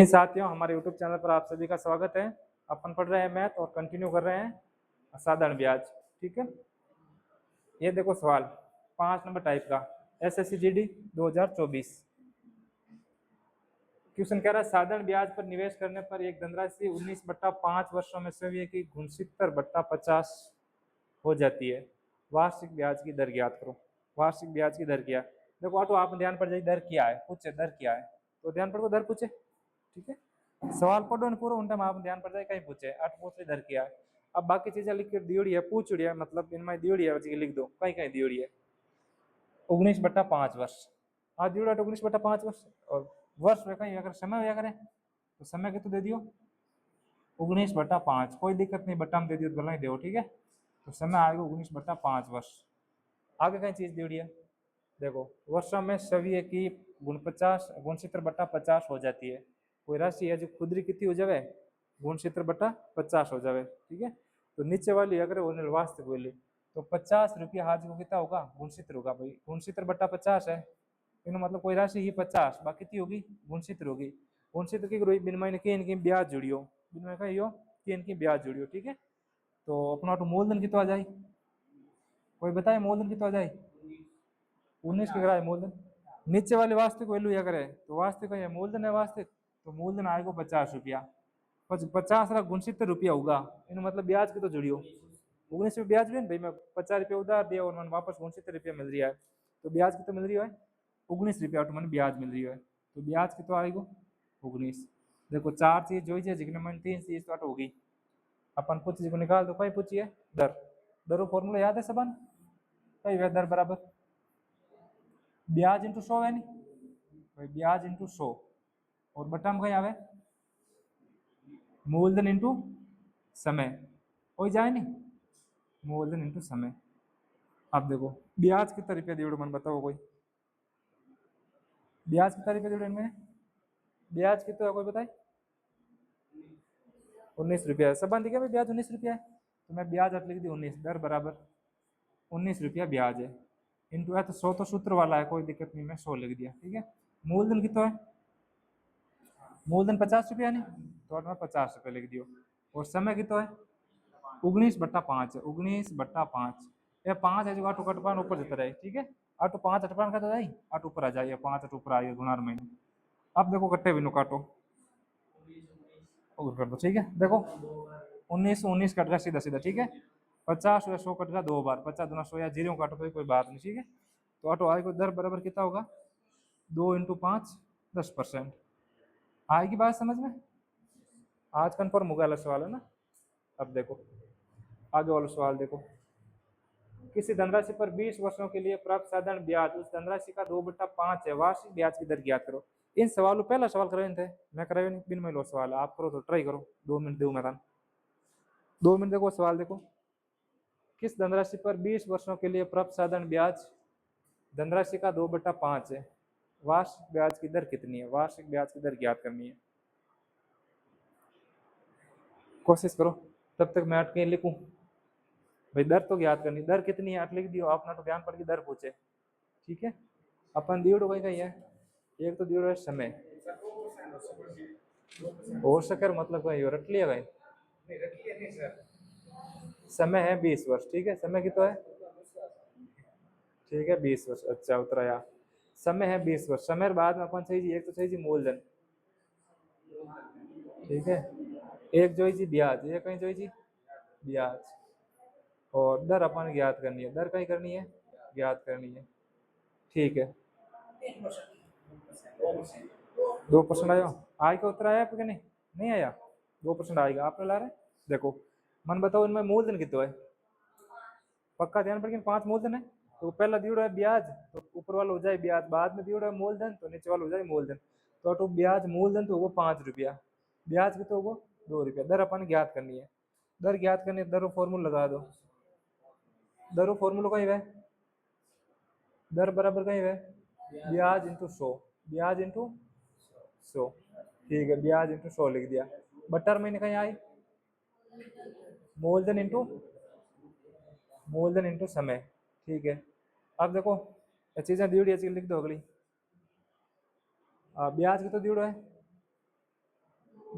साथियों, हमारे YouTube channel पर आप सभी का स्वागत है। अपन पढ़ रहे हैं मैथ और कंटिन्यू कर रहे हैं साधारण ब्याज। ठीक है, ये देखो सवाल 5 नंबर टाइप का SSC GD 2024। क्वेश्चन कह रहा है साधारण ब्याज पर निवेश करने पर एक धनराशि 19/5 वर्षों में सभी की 69/50 हो जाती है। वार्षिक ब्याज की दर ज्ञात करो। वार्षिक ब्याज की दर क्या है? देखो ऑटो आप ध्यान पड़ जाए, दर क्या है पूछे, दर क्या है तो ध्यान पड़ो, दर पूछे। ठीक है, सवाल पढ़ो पूरा उन टाइम आप ध्यान पड़ जाए, कहीं पूछे अट पूछ इधर किया है। अब बाकी चीजें लिख के दियोड़ी है, पूछ है, मतलब इनमें दियोड़ी है, लिख दो कहीं कहीं दियोड़ी है 19/5 वर्ष। हाँ दियोड़ा 19/5 वर्ष, और वर्ष में कहीं अगर समय होया करे तो समय कितना दे दियो 19/5, कोई दिक्कत नहीं, बट्टा में दे दियो तो गला ही दो। ठीक है, तो समय आएगा 19/5 वर्ष। आगे कहीं चीज दियोड़ी है, देखो वर्षों में सभी की 69/50 हो जाती है। कोई राशि है जो खुदरी कितनी हो जाए 69/50 हो जाए। ठीक है, तो नीचे वाली अगर वास्तविक बोली तो 50 रुपया आज को कितना होगा 69 होगा भाई, 69/50 है इन मतलब कोई राशि ही 50 बाकी कितनी होगी 69 होगी। 69 की बिन के इनकी ब्याज जुड़ियो, बिन का यो कि इनकी ब्याज जुड़ियो। ठीक है, तो अपना तो मूलधन कितना आ जाए, कोई बताए मूलधन कितना आ जाए 19 के कराए मूलधन। नीचे वाले वास्तविक वैल्यू या करे तो वास्तविक है मूलधन है वास्तविक, तो मूलधन आएगा 50 रुपया। 50 ₹69 होगा इन मतलब ब्याज की तो जुड़ियो 19 रुपये ब्याज भी भाई, मैं 50 रुपये उधार दिया और मैंने वापस 69 रुपया मिल रही है, तो ब्याज की तो मिल रही है 19 रुपया तो मैंने ब्याज मिल रही है, तो ब्याज की तो आएगा 19। देखो चार चीज जो जिसने मैंने 3 चीज तो होगी, अपन कुछ चीज को निकाल दो, कहीं पूछिए दर, दर फॉर्मूला याद है सबन, कहीं दर बराबर ब्याज इंटू 100 है नहीं भाई, ब्याज इंटू 100 और बट्टा में कहीं आवे मूलधन इंटू समय हो जाए नहीं, मूलधन इंटू समय। अब देखो ब्याज कितना रुपया दियो मन बताओ, कोई ब्याज कितना रुपया दियो इनमें, ब्याज कितना है कोई बताए 19 रुपया है, सब बांध दिया भाई ब्याज 19 रुपया है, तो मैं ब्याज अब लिख दी 19, दर बराबर 19 रुपया ब्याज है इंटू है तो 100 तो सूत्र वाला है, कोई दिक्कत नहीं, मैं 100 लिख दिया। ठीक है, मूलधन कितना है, मूलधन 50 रुपया नहीं तो मैं 50 रुपये लिख दियो, और समय कितना है 19/5 है, 19/5 ये 5 है जो आठ कटपान ऊपर जाता रहे। ठीक है, आठ 5 अटपान का जाए, आठ ऊपर आ जाइए, 5 आठ ऊपर आइए गुनार में। अब देखो कट्टे बिनो काटो और कर दो। ठीक है, देखो 19 19 कट गया सीधा सीधा। ठीक है, 50 या 100 कट गया 2 बार, 50 दूना 100 या जीरो काटो तो कोई बात नहीं। ठीक है, तो ऑटो आएगा दर बराबर कितना होगा 2 × 5 10%। आएगी बात समझ में, आज कन्फर्म होगा वाला सवाल है ना। अब देखो आगे वाला सवाल देखो, किसी धनराशि पर 20 वर्षों के लिए प्राप्त साधारण ब्याज उस धनराशि का 2/5 है, वार्षिक ब्याज की दर ज्ञात करो। इन सवालों पहला सवाल कराए थे, मैं कराए नहीं, बिन में सवाल आप करो तो ट्राई करो, 2 मिनट दो मैदान 2 मिनट। देखो सवाल देखो, किस धनराशि पर 20 वर्षों के लिए प्राप्त साधारण ब्याज धनराशि का 2/5 है, वार्षिक ब्याज की दर कितनी है, वार्षिक ब्याज की दर ज्ञात करनी है। कोशिश करो, तब तक मैं अटके लिखूं भाई, दर तो ज्ञात करनी, दर कितनी है अट लिख दियो, अपना तो ध्यान पड़ की दर पूछे। ठीक है, अपन दियो भाई कहीं है, एक तो दियो है समय, हो सके मतलब कहीं रट लिया भाई, समय है 20 वर्ष। ठीक है, समय कितना है, ठीक है 20 वर्ष, अच्छा उतराया, समय है 20 वर्ष, समय बाद में अपन सही जी एक तो सही जी मूलधन। ठीक है, एक जो जी ब्याज, ये कहीं जो जी ब्याज, और दर अपन ज्ञात करनी है, दर कहीं करनी है ज्ञात करनी है। ठीक है, 2% आया, आय का उत्तर आया आपके नहीं, नहीं आया 2% आएगा आप ला रहे। देखो मन बताओ इनमें मूलधन कितना है, पक्का ध्यान पड़ 5 मूलधन है, तो पहला दियो है ब्याज तो ऊपर वाला हो जाए ब्याज, बाद में दियो है मूलधन तो नीचे वाला हो जाए मूलधन, तो ब्याज मूलधन तो होगा 5 रुपया, ब्याज कितना होगा 2 रुपया, दर अपन ज्ञात करनी है, दर ज्ञात करनी है, दर फॉर्मूला लगा दो, दर फॉर्मूला कहीं है, दर बराबर कहीं है ब्याज इंटू 100, ब्याज इंटू 100। ठीक है, ब्याज इंटू 100 लिख दिया, बटर महीने कहीं आई मूलधन इंटू समय। ठीक है, अब देखो चीजें दी लिख दो अगली, ब्याज की तो दी है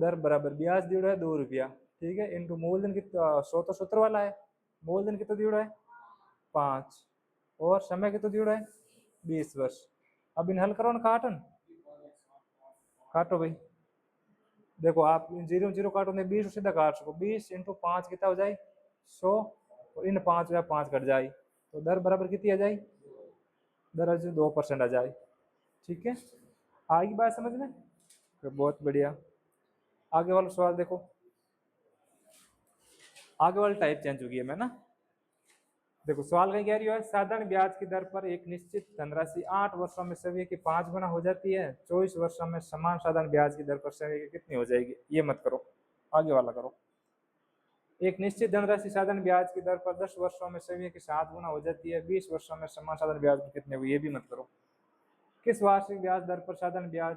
दर बराबर ब्याज दियो है 2 रुपया, ठीक है, इंटू मूलधन कितना, 100 तो सूत्र वाला है, मूलधन कितना दियो है 5, और समय कितना दियो है 20 वर्ष। अब इन हल करो ना, काटो भाई। देखो आप जीरो जीरो काटो, 20 सीधा काट सको, 20 इंटू 5 कितना हो जाए 100, और इन 5 या 5 कट जाए, तो दर बराबर कितनी आ जाए, दर 2% आ जाए। ठीक है, आगे बात समझ में, तो बहुत बढ़िया। आगे वाला सवाल देखो, आगे वाला टाइप चेंज हो गया मैं ना। देखो सवाल कहीं कह रही है, साधारण ब्याज की दर पर एक निश्चित धनराशि 8 वर्षों में सभी की 5 गुना हो जाती है, 24 वर्षों में समान साधारण ब्याज की दर पर सभी की कितनी हो जाएगी। ये मत करो, आगे वाला करो। एक निश्चित धनराशि साधारण ब्याज की दर पर 10 वर्षों में सभी की 7 गुना हो जाती है, 20 वर्षों में समान साधारण ब्याज पर कितने हुई, ये भी मत करो। किस वार्षिक ब्याज दर पर साधारण ब्याज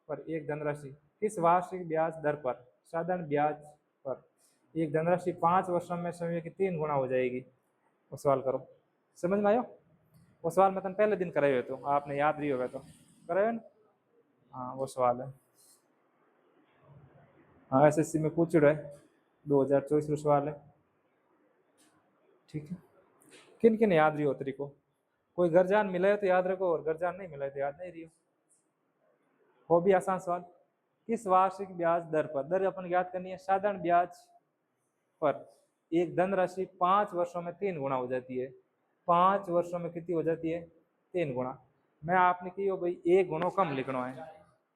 पर एक धनराशि, किस वार्षिक ब्याज दर पर साधारण ब्याज पर एक धनराशि 5 वर्षों में समय की 3 गुना हो जाएगी। वो सवाल करो, समझ में आयो। वो सवाल मतलब पहले दिन कराए हुए, तो आपने याद रही होगा, तो कराए ना। हाँ वो सवाल है, हाँ एसएससी में पूछ रहा है, 2024 में सवाल है। ठीक है, किन किन याद रही हो तरीको, कोई घरजान मिला है तो याद रखो, और घरजान नहीं मिला है तो याद नहीं रही हो भी आसान सवाल। किस वार्षिक ब्याज दर पर, दर अपन याद करनी है, साधारण ब्याज पर एक धनराशि 5 वर्षों में 3 गुना हो जाती है। 5 वर्षों में कितनी हो जाती है, 3 गुना। मैं आपने की हो भाई 1 गुना कम लिखना है,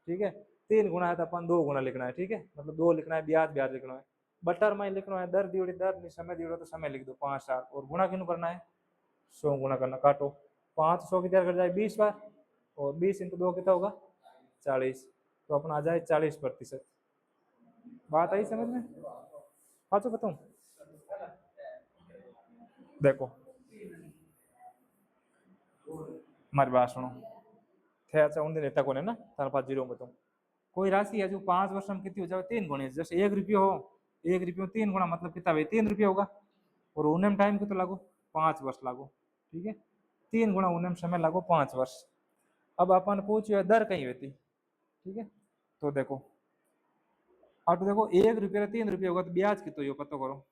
ठीक है, 3 गुना है तो अपन 2 गुना लिखना है, ठीक है, मतलब 2 लिखना है, ब्याज ब्याज लिखना है, बटर में लिखना है, दर दियोड़ी दर, नहीं समय दियोड़ा तो समय लिख दो 5 साल, और गुना क्यों करना है 100 गुना करना। काटो 5 100 की दर कर जाए 20 बार, और 20 इंटू 2 कितना होगा 40, तो अपना आ जाए 40%। बात आई समझ में, हाँ तो बताऊँ। देखो हमारी बात सुनो, थे अच्छा उन दिन इतना को ना तार पास जीरो बताऊँ, कोई राशि है जो 5 वर्ष में कितनी हो जाए 3 गुणे, जैसे 1 रुपये हो, 1 रुपये में 3 गुना मतलब कितना भाई 3 रुपये होगा, और उन्हें टाइम कितना लागो 5 वर्ष लागो, ठीक है, 3 गुना उन्हें समय लागो 5 वर्ष। अब अपन पूछिए दर कहीं होती, ठीक है, तो देखो अब तो देखो 1 रुपये 3 रुपये होगा, तो ब्याज कितना हो पता करो,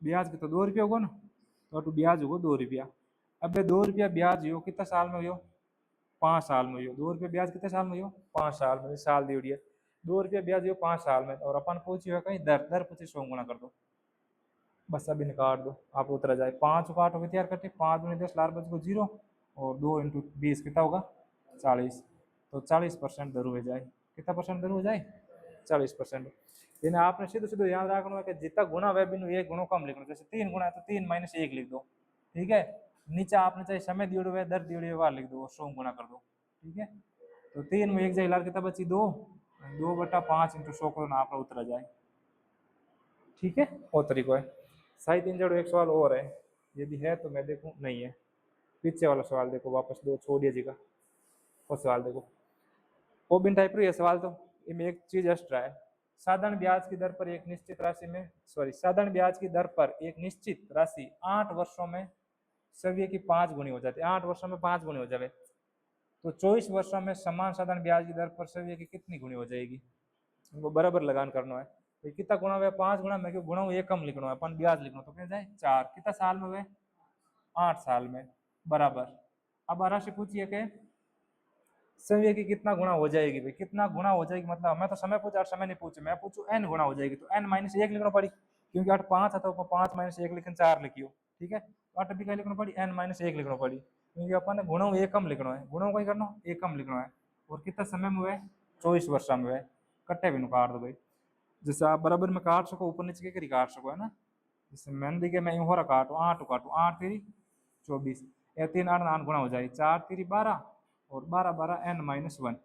ब्याज कितना 2 रुपये होगा ना, तो ब्याज होगा 2 रुपया। अब 2 रुपया ब्याज हो कितना साल में हो, 5 साल में हो, 2 रुपये ब्याज कितने साल में हो 5 साल में, साल दी उड़ी है, 2 रुपये ब्याज हो 5 साल में, और अपन पूछी हुआ कहीं दर, दर 25 गुना कर दो, बस अभी निकाल दो आप उतरा जाए, 5 को 8 हो तैयार करते, 5 दूनी 10 लार बच को 0, और 2 इंटू 20 कितना होगा 40, तो 40% दर हो जाए, कितना परसेंट दर हो जाए 40%। यानी आपने सीधे सीधे याद रखना है कि जितना गुना वह बिनु 1 गुना कम लिखना, जैसे 3 गुना है तो 3 माइनस 1 लिख दो, ठीक है, नीचे आपने चाहे समय दिए हुए दर दिए हुए वार लिख दो, 100 गुना कर दो, ठीक है, तो 3 में 1 जाए लार कितना बची 2, 2/5 इंटू 100 करो ना, आप उतरा जाए, ठीक है, और तरीका है। साई 3 जड़ो एक सवाल और है, यदि है तो मैं देखूं, नहीं है, पीछे वाला सवाल देखो वापस, दो छोड़िए जी का, वो सवाल देखो, वो बिन टाइप है सवाल, तो इनमें एक चीज एक्स्ट्रा है, साधारण ब्याज की दर पर एक निश्चित राशि में, सॉरी, साधारण ब्याज की दर पर एक निश्चित राशि 8 वर्षों में सभी की 5 गुनी हो जाती है, 8 वर्षों में 5 गुनी हो जाए, तो 24 वर्षों में समान साधारण ब्याज की दर पर सभी की कितनी गुनी हो जाएगी, वो बराबर लगान करना है, तो कितना गुना हुआ 5 गुना में, क्यों गुना ये कम लिखना है, अपन ब्याज लिखना, तो क्या जाए 4, कितना साल में हुए 8 साल में, बराबर। अब राशि पूछिए कि समय की कितना गुना हो जाएगी, भाई कितना गुना हो जाएगी, मतलब मैं तो समय पूछा, समय नहीं पूछे, मैं पूछू n गुना हो जाएगी, तो n माइनस 1 लिखना पड़ी, क्योंकि 8 5 था तो 5 माइनस 1 लिखन 4 लिखियो, ठीक है, तो 8 भी क्या लिखना पड़ी n माइनस 1 लिखना पड़ी, क्योंकि अपन गुणों एक कम लिखना है, गुणों को ही करना एक कम लिखना है, और कितना समय में हुए 24 वर्ष में हुए, कट्टे भी काट दो भाई, जैसे आप बराबर में काट सको, ऊपर नीचे के काट सको, है ना, जैसे मैंने के मैं यूं हो रहा काटू 8 काटू, 8 तेरी 24, या 3 8 9 गुना हो जाएगी, 4 तेरी 12, और 12 12 n माइनस 1,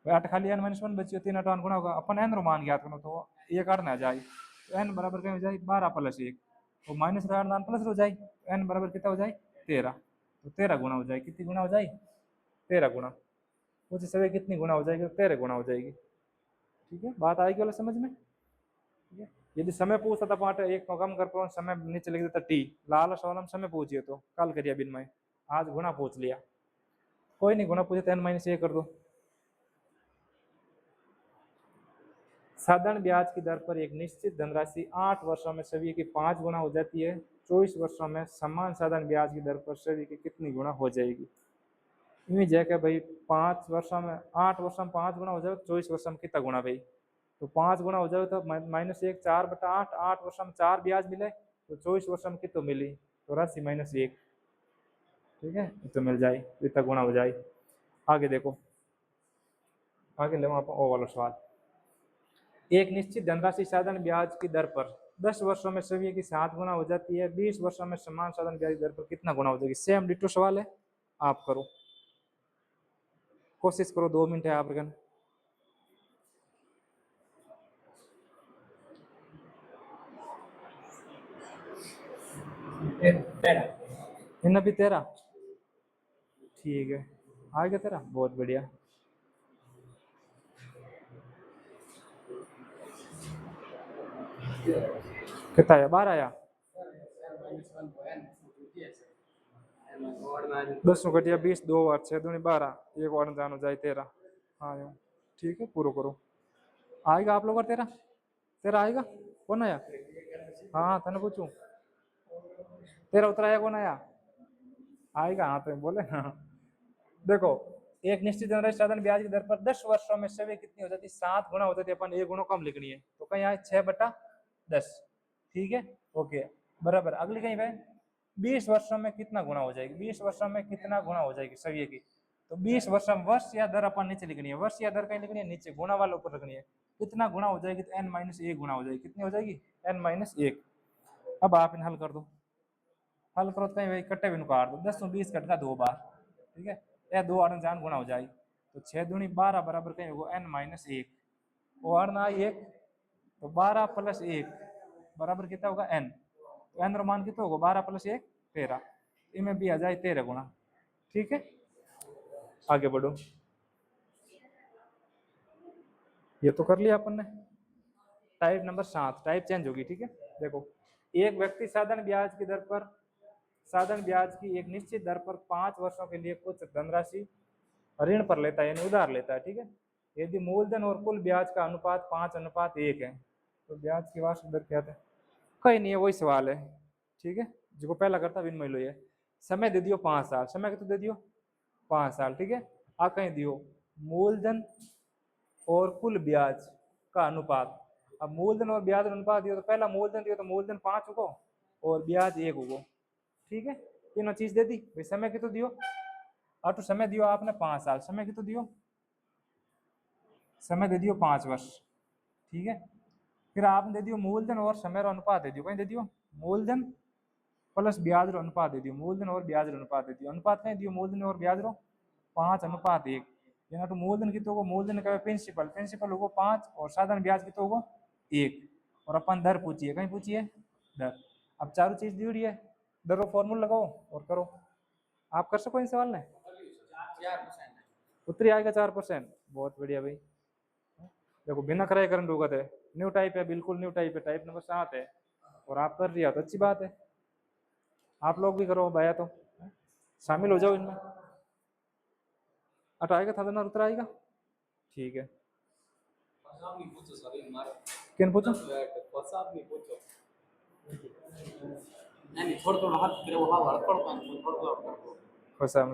8 खाली n माइनस 1 बची, 3 8 गुना होगा, अपन n रो मान ज्ञात करो, तो ये काटना आ जाए, तो n बराबर क्या हो जाए 12 प्लस 1, तो माइनस 8 9 प्लस हो जाए, n बराबर कितना हो जाए 13, तो 13 गुना हो जाए, कितनी गुना हो जाए 13 गुना, मुझे सभी कितनी गुना हो जाएगी, 13 गुना हो जाएगी, ठीक है, बात आएगी वाला समझ में, ठीक है। यदि समय पूछता था पाठ एक कम कर पाओ, समय नीचे लिख देता टी, लाल सवाल हम समय पूछिए, तो कल करिए बिन में, आज गुना पूछ लिया, कोई नहीं, गुना पूछे तो n माइनस 1 कर दो, साधारण ब्याज की दर पर एक निश्चित धनराशि 8 वर्षों में सभी की 5 गुना हो जाती है, 24 वर्षों में समान साधारण ब्याज की दर पर सभी की कितनी गुना हो जाएगी। इमें जैसे भाई 5 वर्षों में 8 वर्षों में 5 गुना हो जाए, 24 वर्षों में कितना गुना भाई, तो 5 गुना हो जाए तो -1 4/8, 8 वर्षों में 4 ब्याज मिले तो 24 वर्षों में कितना मिली, तो राशि -1, ठीक है, तो मिल जाए, तो इतना गुना हो जाए। आगे देखो, आगे ले आप ओ वाला सवाल। एक निश्चित धनराशि साधारण ब्याज की दर पर 10 वर्षों में सभी की 7 गुना हो जाती है, 20 वर्षों में समान साधारण ब्याज दर पर कितना गुना हो जाएगी। सेम डिटो सवाल है, आप करो, कोशिश करो, 2 मिनट है आप रखन। इन भी 13, ठीक है, आ गया तेरा, बहुत बढ़िया। कितना आया, 12 आया, 10 घटिया 20, 2 और 6 दूनी 12, एक और जानो जाए 13। हाँ यो, ठीक है, पूरा करो, आएगा आप लोग का 13, 13 आएगा, कौन आया, हाँ तने पूछू, 13 उतरा आया, कौन आया, आएगा, हाँ तो बोले हाँ। देखो, एक निश्चित धनराशि साधारण ब्याज की दर पर 10 वर्षों में सभी कितनी हो जाती है, 7 गुना हो जाती है, अपन 1 गुना कम लिखनी है, तो कहीं आए 6/10, ठीक है, ओके, बराबर। अगली कहीं पे 20 वर्षों में कितना गुना हो जाएगी, 20 वर्षों में कितना गुना हो जाएगी सभी की, तो 20 वर्षों में वर्ष या दर अपन नीचे लिखनी है, वर्ष या दर कहीं लिखनी है नीचे, गुना वाले ऊपर रखनी है, कितना गुना हो जाएगी, तो n-1 गुना हो जाएगी, कितनी हो जाएगी, n-1। अब आप इन हल कर दो, हल करो तो कहीं भाई कट्टे भी काट दो, 10 20 कट का 2 बार, ठीक है, या 2 आठ जान गुना हो जाए, तो 6 दूनी 12 बराबर कहीं होगा n-1, और ना 1, तो 12 + 1 बराबर कितना होगा n, तो n मान कितना होगा, 12 + 1 13, इनमें भी आ जाए 13 गुना, ठीक है। आगे बढ़ो, ये तो कर लिया अपन ने। टाइप नंबर 7, टाइप चेंज होगी, ठीक है। देखो, एक व्यक्ति साधारण ब्याज की दर पर, साधारण ब्याज की एक निश्चित दर पर 5 वर्षों के लिए कुछ धनराशि ऋण पर लेता है, यानी उधार लेता है, ठीक है। यदि मूलधन और कुल ब्याज का अनुपात 5:1 है, तो ब्याज की वार्षिक दर क्या है, कहीं नहीं है, वही सवाल है, ठीक है, जो पहला करता विनिमय लो है। समय दे दियो 5 साल, समय कितना दे दियो 5 साल, ठीक है। आ कहीं दियो मूलधन और कुल ब्याज का अनुपात, अब मूलधन और ब्याज अनुपात दियो, तो पहला मूलधन दियो तो मूलधन 5 होगो और ब्याज 1 होगो, ठीक है, तीनों चीज दे दी भाई। समय कितना दियो, और तो समय दियो आपने 5 साल, समय कितना दियो, समय दे दियो 5 वर्ष, ठीक है। फिर आपने दे दियो मूलधन और समय रो अनुपात दे दियो, कहीं दे दियो मूलधन प्लस ब्याज रो अनुपात दे दियो, मूलधन और ब्याज रो अनुपात दे दियो, अनुपात कहीं दियो मूलधन और ब्याज रो 5:1, यानी तो मूलधन कितना होगा, मूलधन का प्रिंसिपल, प्रिंसिपल होगा 5 और साधारण ब्याज कितना होगा 1, और अपन दर पूछिए, कहीं पूछिए दर। अब चारों चीज दी हुई है, दर रो फॉर्मूला लगाओ और करो, आप कर सको इन सवाल ने, उत्तरी आएगा 4%, बहुत बढ़िया भाई। देखो, बिना कराए करंट होगा है, न्यू टाइप है, बिल्कुल न्यू टाइप है, टाइप नंबर 7 है, और आप कर दिया तो अच्छी बात है, आप लोग भी करो भाया, तो शामिल हो जाओ इनमें। आएगा था ना, उत्तर आएगा, ठीक है। किन पूछो,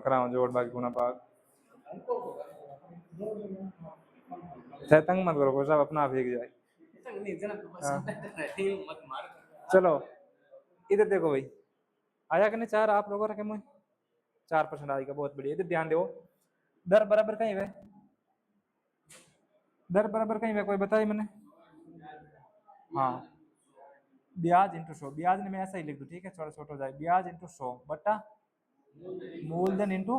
कराओ जोड़ बाकी गुना भाग, तंग मत करो, सब अपना आप भीग जाए। चलो इधर देखो भाई, आया कि नहीं 4, आप लोगों रखे मुझे 4% आएगा, बहुत बढ़िया। इधर ध्यान दो, दर बराबर कहीं है, दर बराबर कहीं है, कोई बताइए मैंने, हाँ, ब्याज इंटू 100, ब्याज ने मैं ऐसा ही लिख दूं, ठीक है, छोटा छोटा हो जाए, ब्याज इंटू 100 बटा मूलधन इंटू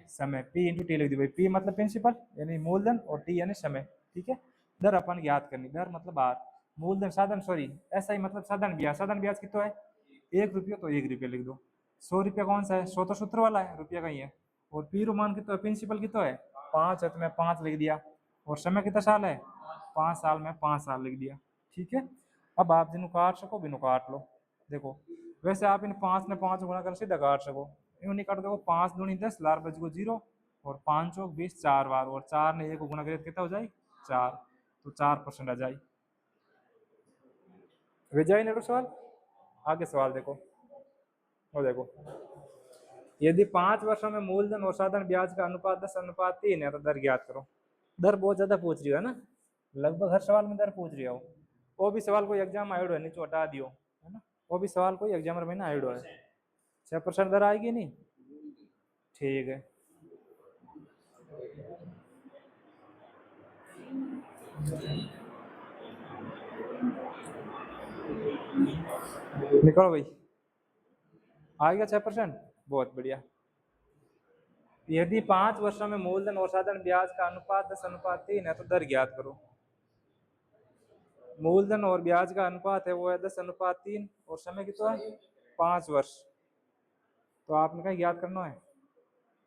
समय, पी इंटू टी लिख दी भाई, पी मतलब प्रिंसिपल यानी मूलधन और टी यानी समय, ठीक है। दर अपन याद करनी, दर मतलब आर, मूलधन साधारण, सॉरी ऐसा ही मतलब साधारण ब्याज, साधारण ब्याज कितना है 1 रुपया, तो 1 रुपया लिख दो। 100 रुपया कौन सा है, 100 तो सूत्र वाला है, रुपया कहीं है, और पी रो मान कितना है, प्रिंसिपल कितना है 5 है, तो मैं 5 लिख दिया, और समय कितना साल है 5 साल में 5 साल लिख दिया, ठीक है। अब आप जिन्हों काट सको बिनु काट लो, देखो वैसे आप इन 5 ने 5 गुना कर सीधा काट सको, यूं नहीं काट दो, 5 दूनी 10, लार बच गो 0, और 5 चौक 20, 4 बार, और 4 ने 1 को गुना करे कितना हो जाए 4, तो 4% आ जाए। वे जाए ना सवाल। आगे सवाल देखो, वो देखो, यदि 5 वर्षों में मूलधन और साधारण ब्याज का अनुपात 10:3 है तो दर ज्ञात करो। दर बहुत ज्यादा पूछ रही है ना, लगभग हर सवाल में दर पूछ रही हो। वो भी सवाल कोई एग्जाम आयोड है, नीचे हटा दियो है ना, वो भी सवाल कोई एग्जामर में ना आयोड है। 6% दर आएगी नहीं, ठीक है। निकलो भाई, आएगा 6%, बहुत बढ़िया। यदि 5 वर्षों में मूलधन और साधारण ब्याज का अनुपात 10:3 है तो दर ज्ञात करो। मूलधन और ब्याज का अनुपात है वो है 10:3 और समय कितना है 5 वर्ष, तो आपने क्या ज्ञात करना है,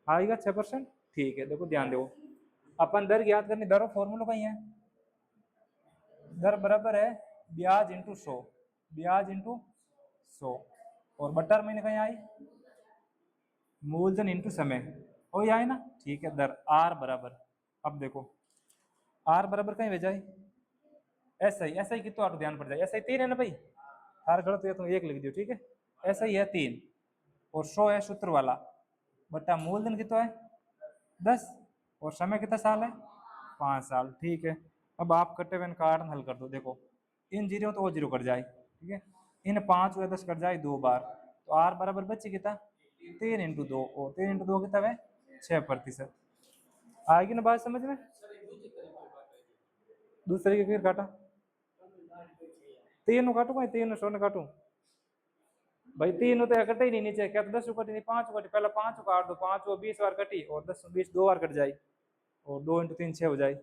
आएगा 6%, ठीक है। देखो ध्यान दो, अपन दर ज्ञात करनी, दर फॉर्मूला कहीं है, दर बराबर है ब्याज इंटू 100, ब्याज इंटू 100, और बटर महीने कहीं आई मूलधन इंटू समय, हो आए ना, ठीक है। दर आर बराबर, अब देखो आर बराबर कहीं भेजा है ऐसा ही कितना ध्यान पड़ जाए, ऐसा ही 3 है ना भाई, हार गलत हुआ तो 1 लिख दियो, ठीक है। ऐसा ही है 3 और 100 है सूत्र वाला, बटा मूलधन कितना है 10 और समय कितना साल है 5 साल, ठीक है। अब आप कटे हुए कारण हल कर दो, देखो इन जीरो तो वो जीरो कट जाए, ठीक है। इन 5 व 10 कट जाए 2 बार, तो आर बराबर बचे कितना 3 इंटू 2, और 3 इंटू 2 कितना है 6%। आएगी ना बात समझ में। दूसरे के फिर काटा, 3 काटू भाई, 3 100 न काटू भाई, 3 तो कटे ही नहीं नीचे, क्या तो 10 कटी नहीं 5 कटी, पहले 5 काट दो, 5 वो 20 बार कटी और 10 20 2 बार कट जाए, और 2 इंटू 3 6 हो जाए।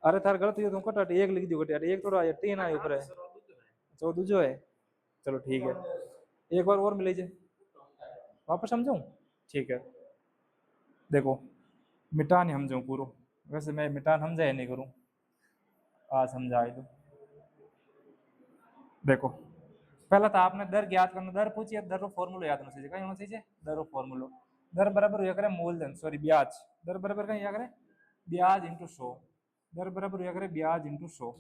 अरे थार गलत हुई तुम कटा 1 लिख दियो, कटे 1 थोड़ा 3 आए ऊपर है, तो दूजो है, चलो ठीक है। एक बार और मिल लीजिए, वापस समझाऊं, ठीक है। देखो मिटा नहीं समझाऊं पूरा, वैसे मैं मिटान समझाया नहीं करूं, आज समझाए दो। देखो पहला तो आपने दर ज्ञात करना, दर पूछी, अब दर फॉर्मूला याद होना चाहिए, कहीं होना चाहिए दर फॉर्मूला। दर बराबर हुआ करे मूलधन, सॉरी ब्याज, दर बराबर कहीं या करे ब्याज इंटू 100, दर बराबर हुआ करे ब्याज इंटू 100,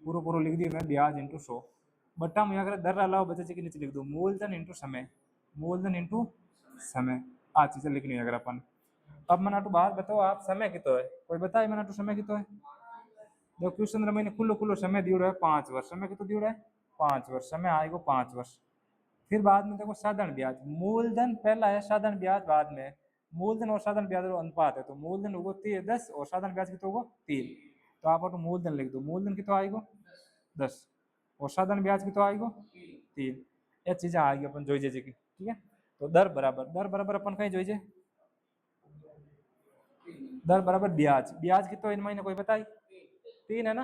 पूरा पूरा लिख दिया मैं ब्याज इंटू 100, बट्टा में अगर दर अलावा बचे के नीचे लिख दो मूलधन इंटू समय, मूलधन इंटू समय, आज चीजें लिखनी है अगर अपन। अब मनाटू बात बताओ आप, समय कितो है, कोई बताए मनाटू समय कितो है। देखो क्वेश्चन मैंने खुलो खुलो समय दियो है 5 वर्ष, समय कितो दियो है 5 वर्ष, समय आएगा 5 वर्ष। फिर बाद में देखो साधारण ब्याज, मूलधन पहला है, साधारण ब्याज बाद में। मूलधन और साधारण ब्याज अनुपात है, तो मूलधन होगा 10 और साधारण ब्याज कितना होगा 3, तो आप मूलधन लिख दो, मूलधन कितना आएगा 10 और साधारण ब्याज कितना आएगा 3, ये चीजें आएगी अपन जोई की, ठीक है। तो दर बराबर अपन कहीं जोई, दर बराबर ब्याज, ब्याज कितना इन महीने कोई बताई 3 है ना,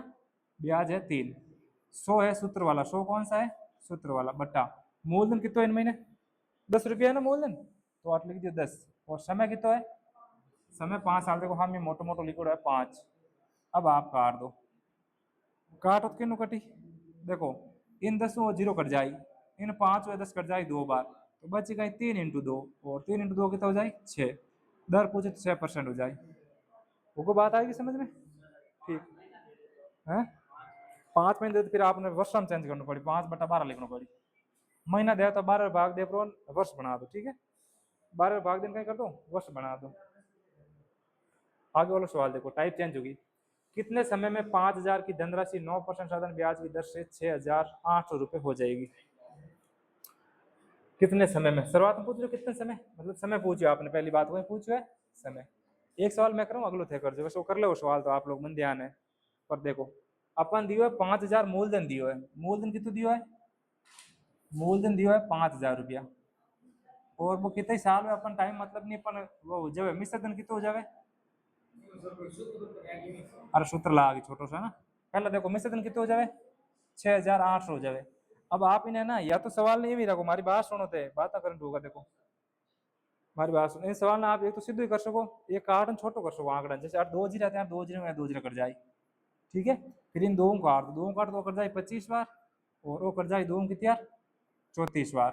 ब्याज है 3, 100 है सूत्र वाला, 100 कौन सा है सूत्र वाला, बट्टा मूलधन कितना इन महीने 10 रुपया है ना मूलधन, तो आप लिख दियो 10, और समय कितना है समय 5 साल, देखो हम ये मोटो मोटो लिखो है 5। अब आप काट दो, काट तो किन्नू कटी, देखो इन 10 जीरो कट जाए, इन 5 व 10 कट जाए 2 बार, तो बच गए 3 इंटू 2, और 3 इंटू 2 कितना हो जाए 6, दर पूछे तो 6% हो जाए, वो बात आएगी समझ में, ठीक है। 5 महीने तो फिर आपने वर्ष में चेंज करना पड़ी, 5/12 लिखना पड़ी, महीना दे तो 12 भाग दे वर्ष बना दो, ठीक है, 12 भाग दिन कहीं कर दो वर्ष बना दो। आगे वाला सवाल देखो, टाइप चेंज होगी, कितने समय में 5,000 की धनराशि 9% साधारण ब्याज की दर से 6,800 रुपए हो जाएगी। कितने समय में, शुरुआत में पूछ रहे हो कितने समय, मतलब समय पूछो आपने, पहली बात वही पूछो है समय। एक सवाल मैं करूँ अगलो थे कर जो, वैसे वो कर लो सवाल तो आप लोग मन ध्यान है, पर देखो अपन दियो है 5,000 मूलधन दियो है, मूलधन कितना दियो है, मूलधन दियो है 5,000 रुपया, और वो कितने साल में अपन टाइम मतलब नहीं, अपन वो जब मिश्र धन कितना हो जावे, अरे सूत्र ला छोटो सा ना, पहले देखो मिश्र धन कितना हो जावे 6,800 हो जावे। अब आप इन्हें ना, या तो सवाल नहीं भी रखो, हमारी बात सुनो थे, बात करंट होगा, देखो हमारी बात सुनो, इन सवाल ना आप एक तो सीधे ही कर सको, ये कार्टन छोटो कर सको आंकड़ा, जैसे 2 जीरो रहते हैं 2 जीरो में 2 जीरो कर जाए, ठीक है। फिर इन 2 काट दो, 2 काट दो कर जाए 25 बार, और वो कर जाए 2 कितनी यार 34 बार,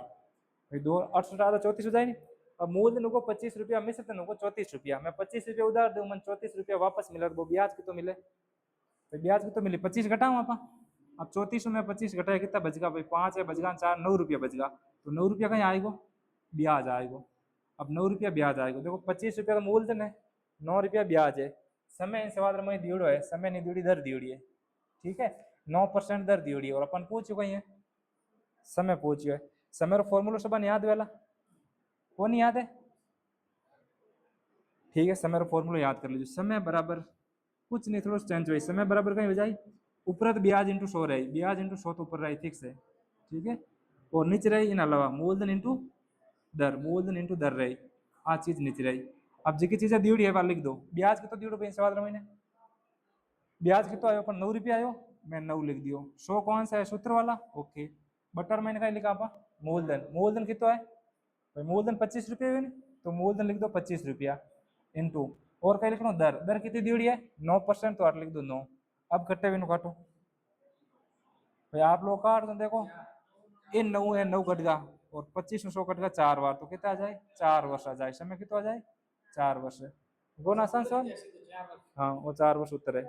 भाई 2 68 आधा 34 हो जाए नहीं। अब मूलधन को 25 रुपया, मिश्र धन को 34 रुपया, मैं 25 रुपया उधार दूं, मन 34 रुपया वापस मिला, वो ब्याज की तो मिले, तो ब्याज की तो मिली 25 घटाओ आप। अब 3400 में 25 घटाया कितना बचेगा भाई, 5 है बचेगा 4, 9 रुपया बचेगा। तो 9 रुपया कहीं आएगा, ब्याज आएगा। अब 9 रुपया ब्याज आएगा। देखो 25 रुपया का मूलधन है, 9 रुपया ब्याज है। समय इन सवाल में दियोड़ो है, समय नहीं दियोड़ी दर दियोड़ी है, ठीक है। 9% दर दियोड़ी है और अपन पूछ चुके हैं समय पूछियो है। समय रो फॉर्मूला सब याद वाला कौन याद है, ठीक है। समय रो फॉर्मूला याद कर लीजिए। समय बराबर कुछ नहीं, थोड़ा चेंज हुई। समय बराबर कहीं हो जाए ऊपर तो ब्याज इंटू 100 रही, ब्याज इंटू 100 तो ऊपर रही फिक्स है, ठीक है। और नीचे रही इन अलावा मूलधन इंटू दर, मूलधन इंटू दर रही, आ चीज नीचे रही। अब जी चीजें दियोड़ी है लिख दो। ब्याज की तो दियोड़ो भाई सवाल महीने, ब्याज की तो आयो पर 9 रुपया आयो, मैं 9 लिख दियो। 100 कौन सा है, सूत्र वाला, ओके। बटर मैंने कहा लिखा आपा मूलधन, मूलधन कितना है भाई, मूलधन 25 रुपया है, तो मूलधन लिख दो 25 रुपया इंटू, और क्या लिखना दर, दर कितनी दियोड़ी है 9%, तो 8 लिख दो 9। अब कट्टे बिनु काटो भाई, आप लोग काट दो। देखो इन 9 है 9 कट गया और 25 में 100 कट गया 4 बार, तो कितना आ जाए 4 वर्ष आ जाए। समय कितना आ जाए 4 वर्ष है। वो ना आसान सवाल, हाँ वो 4 वर्ष उत्तर है।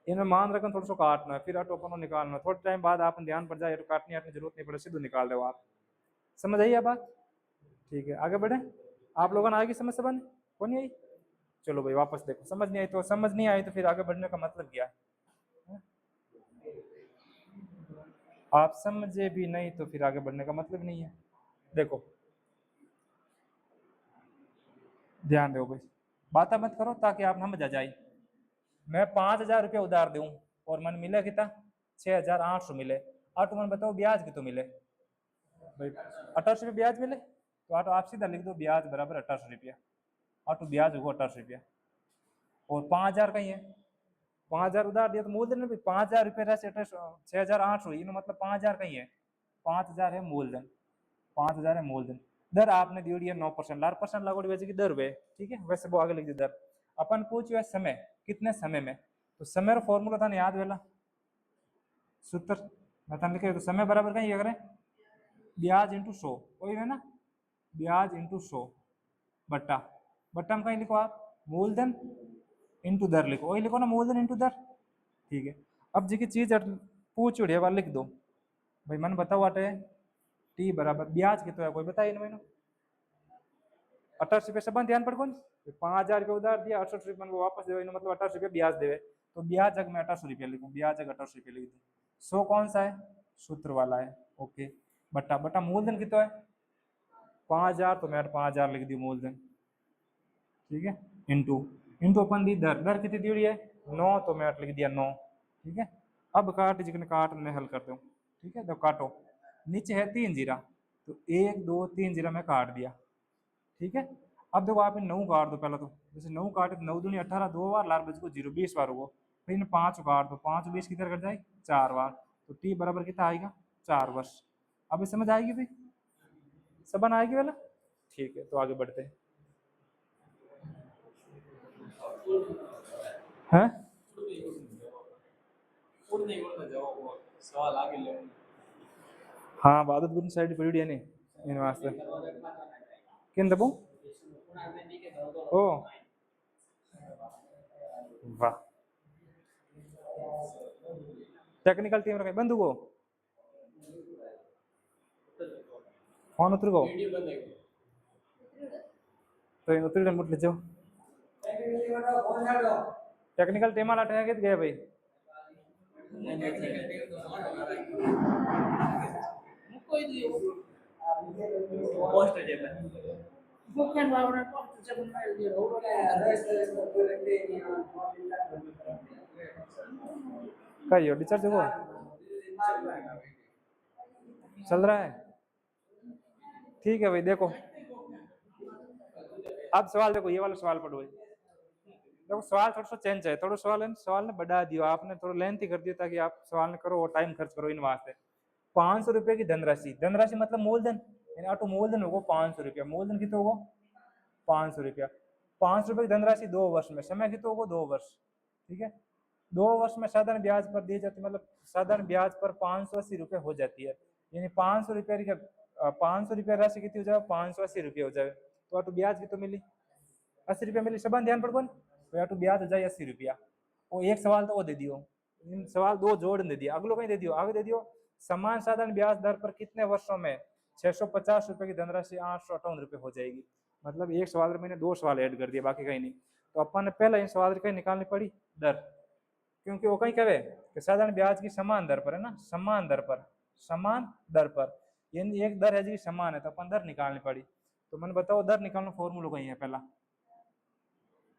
इनमें मान रखना थोड़ा सा काटना है, फिर ऑटो अपन निकालना, थोड़े टाइम बाद आप ध्यान पड़ जाए तो काटनी आटनी जरूरत नहीं पड़े, सीधे निकाल दो आप। समझ आई बात, ठीक है। आगे बढ़े, आप लोगों ने आएगी समझ बने कौन नहीं आई, चलो भाई वापस देखो। समझ नहीं आई तो समझ नहीं आई तो फिर आगे बढ़ने का मतलब क्या है, आप समझे भी नहीं तो फिर आगे बढ़ने का मतलब नहीं है। देखो ध्यान दो भाई, बात मत करो ताकि आप समझ आ जाए। मैं 5,000 रुपया उधार दूं और मन मिले कितना 6,800 मिले, ऑटो मन बताओ ब्याज कितो मिले भाई, 18 रुपये ब्याज मिले, तो ऑटो आप सीधा लिख दो ब्याज बराबर 18 रुपया, ऑटो ब्याज होगा 18 रुपया। और 5,000 कहीं है, 5,000 उधार दिया तो मूलधन भी 5,000 रुपये राशि 6,800 हुई, मतलब 5,000 कहीं है, 5,000 है मूलधन, 5,000 है मूलधन। दर आपने दी है 9%, 8% लागू बचेगी दर वे, ठीक है। वैसे वो आगे लिख दी दर। अपन पूछो है समय कितने समय में, तो समय का फॉर्मूला था ना याद वाला सूत्र मैं था लिखे, तो समय बराबर कहीं ये करें ब्याज इंटू 100, वही है ना, ब्याज इंटू 100 बट्टा, बट्टा में कहीं लिखो आप मूलधन इंटू दर लिखो, वही लिखो ना मूलधन इंटू दर, ठीक है। अब जी की चीज पूछ उड़े वाला लिख दो भाई, मन बताओ अटे टी बराबर ब्याज कितना है कोई बताइए ना मैंने, 18 रुपये सब ध्यान पड़ कौन 5,000 रुपये उधार दिया, 68 रुपये वो वापस दे, मतलब 18 रुपये ब्याज देवे, तो ब्याज जग में 18 रुपये लिखूं, ब्याज जग 18 रुपये लिख दूं। 100 कौन सा है सूत्र वाला है, ओके। बट्टा बट्टा मूलधन कितना है 5,000, तो मैं 5,000 लिख दी मूलधन, ठीक है। इंटू इंटू अपन दी दर, दर कितनी दी हुई है 9, तो मैं लिख दिया 9, ठीक है। अब काट जितने काट मैं हल कर दूँ, ठीक है। तो काटो, नीचे है 3 जीरा, तो 1 2 3 जीरा मैं काट दिया, ठीक है। अब देखो आप इन 9 काट दो पहले, तो जैसे 9 काटे तो 9 दूनी 18, 2 बार लार बज को 0 20 बार होगा, फिर इन 5 काट दो, 5 20 किधर कट जाए 4 बार, तो टी बराबर कितना आएगा 4 वर्ष। अब ये समझ आएगी भाई, सबन आएगी वाला, ठीक है। तो आगे बढ़ते हैं, हैं सवाल आगे ले, हाँ बहादुरपुर साइड पड़ी है नहीं इन वास्ते किन दबो ओ वाह, टेक्निकल टीम रखे बंधु को फोन उतर गो, तो इन उतर मुट ले जाओ, टेक्निकल टीम वाला ठहर गए भाई, पोस्ट है बुकन वावना पोस्ट जब मैं ये हो रहा है रेस्ट रखते हैं का यो डिस्चार्ज हो चल रहा है, ठीक है भाई। देखो अब सवाल देखो, ये वाला सवाल पढ़ो, देखो सवाल थोड़ा सा चेंज है, थोड़ा सवाल है, सवाल ने बढ़ा दियो आपने, थोड़ा लेंथी कर दिया ताकि आप सवाल ने करो और टाइम खर्च करो इन वास्ते। 500 रुपए की धनराशि, धनराशि मतलब मूलधन, यानी ऑटो मूलधन होगा 500 रुपया, मूलधन कितना होगा 500 रुपया, 500 रुपए की धनराशि 2 वर्ष में, समय कितना होगा 2 वर्ष, ठीक है। 2 वर्ष में साधारण ब्याज पर दी जाती, मतलब साधारण ब्याज पर 580 रुपये हो जाती है, यानी 500 रुपये 500 रुपया राशि कितनी हो जाए 580 रुपये हो जाए, तो ऑटो ब्याज कितना मिली 80 रुपया मिली, सब ध्यान पड़ कौन तो ब्याज हो जाए 80 रुपया। वो एक सवाल तो वो दे दियो, इन सवाल दो जोड़ दे दिया, अगलो कहीं दे दियो, आगे दे दियो समान साधारण ब्याज दर पर कितने वर्षों में 650 रुपए की धनराशि 858 रुपए हो जाएगी। मतलब एक सवाल में मैंने दो सवाल ऐड कर दिए, बाकी कहीं नहीं। तो अपन ने पहले इन सवाल कहीं निकालनी पड़ी दर, क्योंकि वो कहीं कहे कि साधारण ब्याज की समान दर पर है ना, समान दर पर, समान दर पर, यानी एक दर है जी समान है, तो अपन दर निकालनी पड़ी। तो मैंने बताओ दर निकालना फॉर्मूला कहीं है, पहला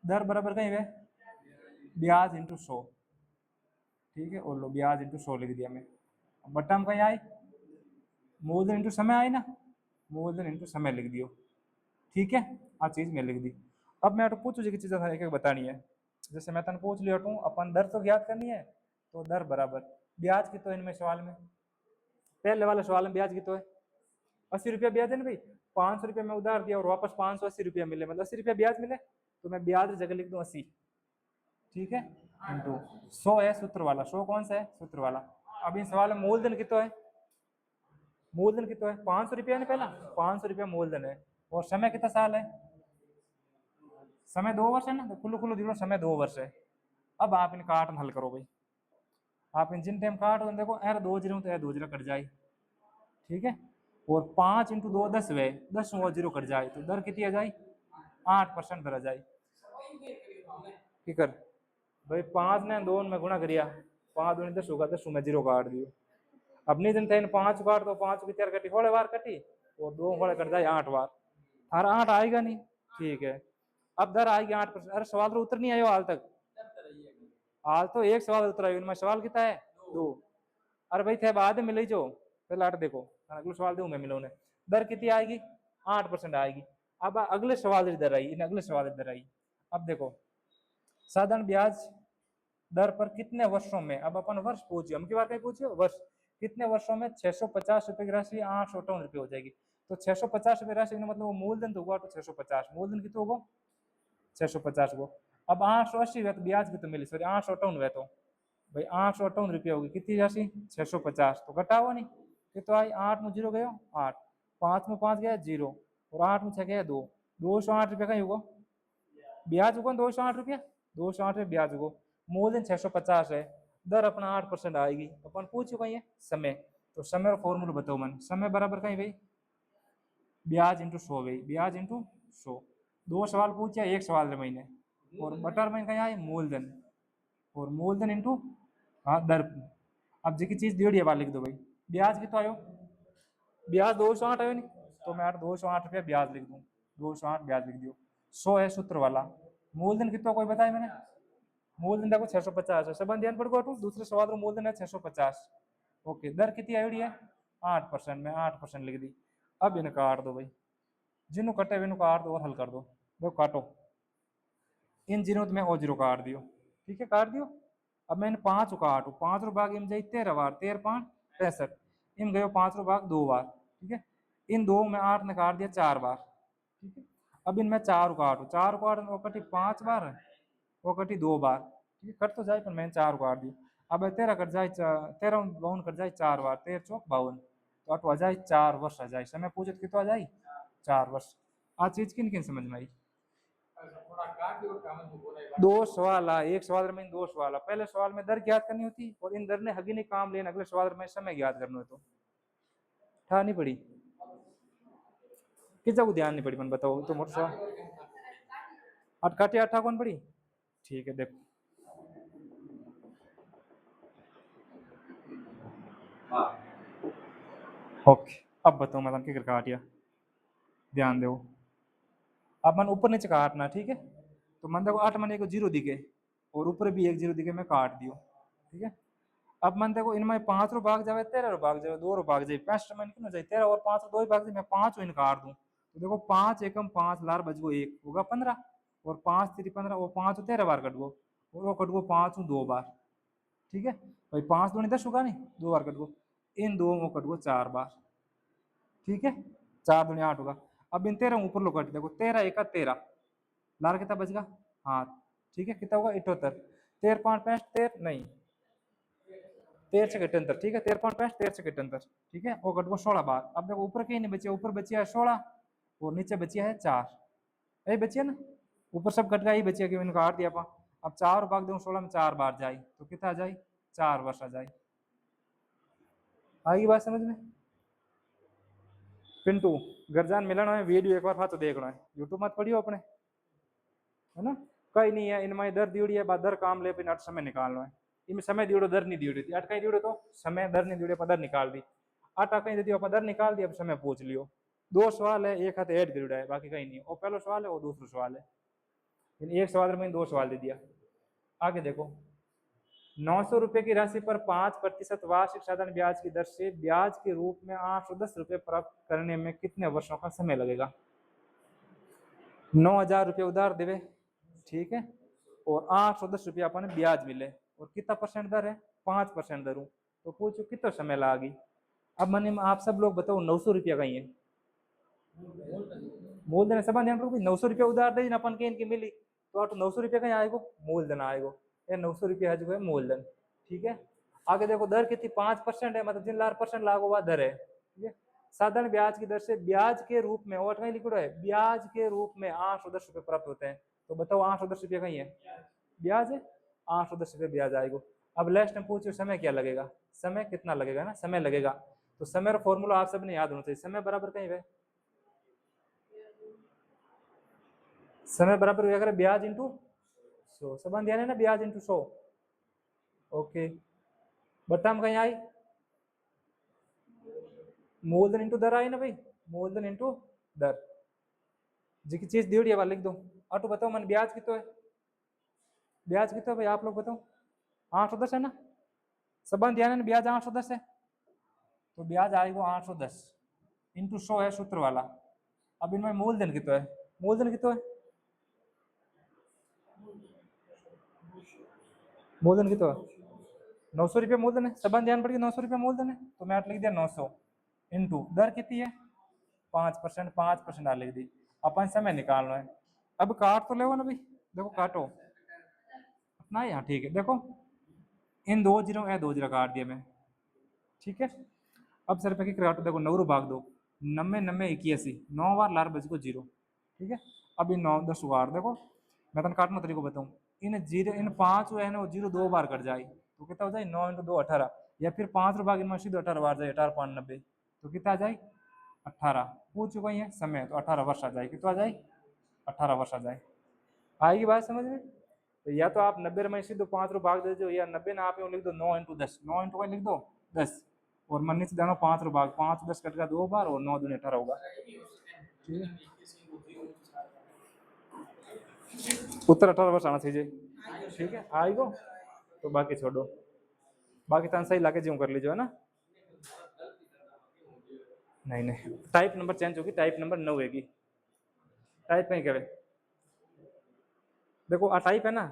दर बराबर कहीं है ब्याज इंटू 100, ठीक है, और लो ब्याज इंटू 100 लिख दिया मैं। बट्टा में कहीं आई मूलधन इंटू समय आई ना, मूलधन इंटू समय लिख दियो, ठीक है, आ चीज मैं लिख दी। अब मैं तो पूछू जी चीजें एक एक बतानी है, जैसे मैं तन पूछ लिया हूँ अपन दर तो ज्ञात करनी है, तो दर बराबर ब्याज की तो इनमें सवाल में, पहले वाले सवाल में ब्याज की तो है 80 रुपया ब्याज है ना भाई, 500 रुपया में उधार दिया और वापस 580 रुपया मिले, मतलब 80 रुपया ब्याज मिले, तो मैं ब्याज जगह लिख दूं 80, ठीक है, इंटू 100 है सूत्र वाला, 100 कौन सा है सूत्र वाला। अब इन सवाल में मूलधन कितना है, मूलधन कितना है 500 रुपया ने, पहला 500 रुपया मूलधन है, और समय कितना साल है, समय 2 वर्ष है ना, तो खुलो खुलो दिलो समय 2 वर्ष है। अब आप इन काट हल करो भाई, आप इन जिन टाइम काट देखो एर 2 जीरो तो 2 जीरो कट जाए, ठीक है, और 5 इंटू 2 10 वे 10 वो जीरो कट जाए, तो दर कितनी आ जाए 8% दर आ जाए। की कर भाई 5 ने 2 में गुणा करिया, 5 दूनी 10 होगा, 10 में जीरो काट दियो। अब नहीं जनता इन 5 काट दो, 5 की 4 कटी 16 बार कटी, और 2 वाले कट जाए 8 बार, हर 8 आएगा नहीं, ठीक है। अब दर आएगी 8%। अरे सवाल तो उत्तर नहीं आयो हाल तक, हाल तो एक सवाल उत्तर आयो, इनमें सवाल कितना है 2। अरे भाई थे बाद में मिले जो पहले 8 देखो, अगले सवाल दो मैं मिलो ने, दर कितनी आएगी 8% आएगी। अब अगले सवाल इधर आई, इन अगले सवाल इधर आई। अब देखो साधारण ब्याज दर पर कितने वर्षों में, अब अपन वर्ष पूछिए, हम की बार कहीं पूछिए वर्ष, कितने वर्षों में 650 रुपए की राशि 858 रुपए हो जाएगी। तो 650 रुपए राशि मतलब वो मूलधन तो होगा, तो 650 मूलधन कितना होगा 650 को। अब 880 हुआ तो ब्याज कितना मिली, सॉरी 858 हुआ, तो भाई 858 रुपया होगी कितनी राशि 650, तो घटा हुआ नहीं, कितना आई 8 में जीरो गयो 8, 5 में 5 गया 0, और 8 में 6 गया 2, 208 रुपया का ही होगा ब्याज होगा, 208 रुपया, 208 रुपया ब्याज होगा, मूलधन 650 है, दर अपना 8% आएगी। अपन पूछ चुका है समय, तो समय का फॉर्मूला बताओ मन, समय बराबर कहीं भाई ब्याज इंटू 100 भाई, ब्याज इंटू 100, 2 सवाल पूछा एक सवाल रे महीने, और बटर में कहीं आए मूलधन, और मूलधन इंटू हाँ दर। अब जी की चीज डेढ़ बार लिख दो भाई, ब्याज कितना आयो ब्याज 208 आयो नहीं, तो मैं 208 रुपया ब्याज लिख दूं, 208 ब्याज लिख दियो। 100 है सूत्र वाला, मूलधन कितना कोई बताया मैंने, मूलधन देखो 650 है, संबंध ध्यान पड़ गया, दूसरे सवाल में मूलधन है 650, ओके, दर कितनी आई है 8%, में 8% लिख दी। अब इन्हें काट दो भाई, जिन्हों कटे हुए काट दो और हल कर दो, देखो काटो इन जीरो में और जीरो काट दियो, ठीक है काट दियो। अब मैंने 5 काटू, 5 रो भाग इम जाई 13 बार, 13 5 65, इम गयो 5 रो भाग 2 बार, ठीक है, इन 2 में 8 ने काट दिया 4 बार, ठीक है। अब इनमें 4 काटू, 4 काट वो कटी 5 बार, वो कटी 2 बार, ठीक है, कट तो जाए पर मैंने 4 काट दी। अब 13 कट जाए 13 52 कट जाए 4 बार, 13 चौक 52, तो अट आ जाए 4 वर्ष आ जाए, समय पूछत कितना आ जाए 4 वर्ष। आ चीज किन किन समझ में आई, दो सवाल आ, एक सवाल में 2 सवाल आ, पहले सवाल में दर ज्ञात करनी होती, और इन दर ने हगी नहीं काम लेना, अगले सवाल में समय ज्ञात करना हो, तो ठा नहीं पड़ी किस को ध्यान नहीं पड़ी मन बताओ, तो मोटर सवाल अटकाटी अट्ठा कौन पड़ी, ठीक है देखो ओके। अब बताओ मैं क्या काटिया, ध्यान दो, अब मन ऊपर नीचे काटना, ठीक है, तो मन देखो 8 मन को 0 दिखे, और ऊपर भी 1 0 दिखे, मैं काट दियो, ठीक है। अब मन देखो इनमें 5 रो भाग जावे, 13 रो भाग जावे, 2 रो भाग जाए, 65 मन क्यों जाए 13 और 5 रो 2 ही भाग जाए, मैं 5 इन काट दूं, तो देखो 5 एकम 5 लार बचगो 1 होगा 15, और 5 3 15, वो 5 13 बार कटगो, और वो कटगो 5 2 बार, ठीक है भाई 5 दूनी 10 होगा नहीं, 2 बार कटगो, इन 2 वो कटगो 4 बार, ठीक है, 4 दूनी 8 होगा। अब इन 13 ऊपर लो कट, देखो 13 1 13 लार कितना बचगा हाथ, ठीक है, कितना होगा 78, 13 5 65 13 नहीं 13 से 78, ठीक है, 13 5 65 13 से 78, ठीक है, वो कट को 16 बार। अब देखो ऊपर कहीं नहीं बचे, ऊपर बचिया है 16 और नीचे बचिया है 4, यही बचिया ना, ऊपर सब कट गया, यही बचिया कि मैंने काट दिया पा। अब 4 भाग दूं 16 में 4 बार जाए तो कितना आ जाए 4 वर्ष आ जाए। आएगी बात समझ में? पिंटू गर्जान मिलना है वीडियो एक बार फातो देखना है, यूट्यूब मत पढ़ियो अपने, है ना? कई नहीं है इनमें दर दियोड़ी है, बाद दर काम ले पिन 8 समय निकालना है। इनमें समय दियोड़ो दर नहीं दियोड़ी थी, 8 कहीं दियोड़ो तो समय दर नहीं दियोड़े पर दर निकाल दी, 8 कहीं दे दियो पर दर निकाल दी, अब समय पूछ लियो। 2 सवाल है, एक हाथ ऐड दियोड़ा है, बाकी कहीं नहीं। और पहला सवाल है वो दूसरा सवाल है, एक सवाल में 2 सवाल दे दिया। आगे देखो, 900 रुपए की राशि पर 5% वार्षिक साधारण ब्याज की दर से ब्याज के रूप में 810 रुपए प्राप्त करने में कितने वर्षों का समय लगेगा? 9,000 रुपये उधार देवे, ठीक है, और 810 रुपया अपन ब्याज मिले, और कितना परसेंट दर है? 5% दर हूं, तो पूछो कितना समय लागी? अब मैंने आप सब लोग बताओ 900 रुपया कहीं है मूलधन सब ध्यान रखो, 900 रुपया उधार दे अपन के इनकी मिली तो 900 रुपया कहीं आएगो? मूलधन आएगो, ये 900 रुपया है जो है मूलधन, ठीक है। आगे देखो दर कितनी 5% है, मतलब 3,00,000% लागू हुआ दर है, ठीक है। साधारण ब्याज की दर से ब्याज के रूप में और कहीं लिखो है ब्याज के रूप में 810 रुपये प्राप्त होते हैं, तो बताओ 810 रुपया कहीं है? ब्याज है, 810 रुपये ब्याज आएगा। अब लास्ट में पूछो समय क्या लगेगा, समय कितना लगेगा ना, समय लगेगा, तो समय का फॉर्मूला आप सबने याद होना चाहिए, समय बराबर कहीं है, समय बराबर क्या करें ब्याज इंटू 100, सब ध्यान है ना, ब्याज इंटू 100, ओके। बट्टा में कहीं आई मूलधन इंटू दर आई ना भाई, मूलधन इंटू दर, जी की चीज दी है लिख दो। ऑटो बताओ मन ब्याज कितना है, ब्याज कितना है भाई आप लोग बताओ? 810 है ना, सब ध्यान है ना, ब्याज 810 है, तो ब्याज आएगा 810 इंटू 100 है सूत्र वाला। अब इनमें मूलधन कितना है, मूलधन कितना है, मूलधन कितना है? 900 रुपये मूलधन है, सब ध्यान पड़ गया, 900 रुपये मूलधन है, तो मैं लिख दिया 900 इंटू दर कितनी है 5%, 5% लिख दी। अपन समय निकालना है, अब काट तो ले ना भाई, देखो काटो अपना यहाँ, ठीक है। देखो इन 2 जीरो ए 2 जीरो काट दिया मैं, ठीक है। अब सर पे काटो, देखो 9 भाग 2 90 90 81 9 बार लार बज को 0, ठीक है। अब इन 9 10 बार देखो मैं तन काटना तरीको बताऊं, इन 0 इन 5 है ना 0 2 बार कट जाए तो कितना हो जाए 9 इंटू 2 18, या फिर 5 भाग इनमें सीधे 18 बार जाए 18 5 90, तो कितना आ जाए 18। पूछ चुका है समय, तो 18 वर्ष आ जाए, कितना आ जाए 18 वर्ष आ जाए। आएगी बात समझ में? तो या तो आप 90 में सीधे 5 रो भाग दे दो, या 90 ना आप लिख दो 9 इंटू 10, 9 इंटू लिख दो 10, और मन से जानो 5 रो भाग 5 10 कट का 2 बार, और 9 दूनी 18 होगा, ठीक है। उत्तर 18 वर्ष आना चाहिए, ठीक है। आएगो तो बाकी छोड़ो, बाकी तो सही लाके ज्यों कर लीजिए, है ना? नहीं नहीं, टाइप नंबर चेंज होगी, टाइप नंबर 9 होगी, टाइप कहीं करे देखो आ टाइप है ना,